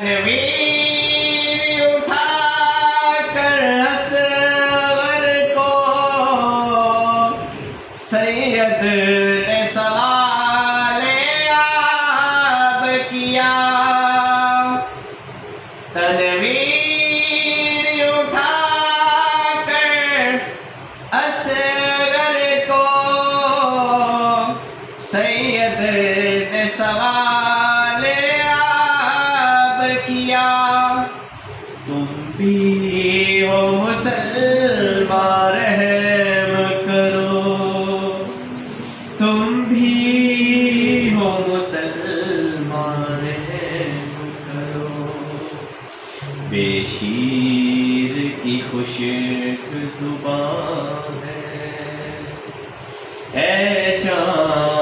تنویر اٹھا کر اصغر کو سید نے سوال آب کیا. تنویر اٹھا کر اصغر کو سید نے سوال آب کیا. تم بھی ہو مسلمان رحم کرو، تم بھی ہو مسلمان رحم کرو. بے شیر کی خشک زبان ہے اے جان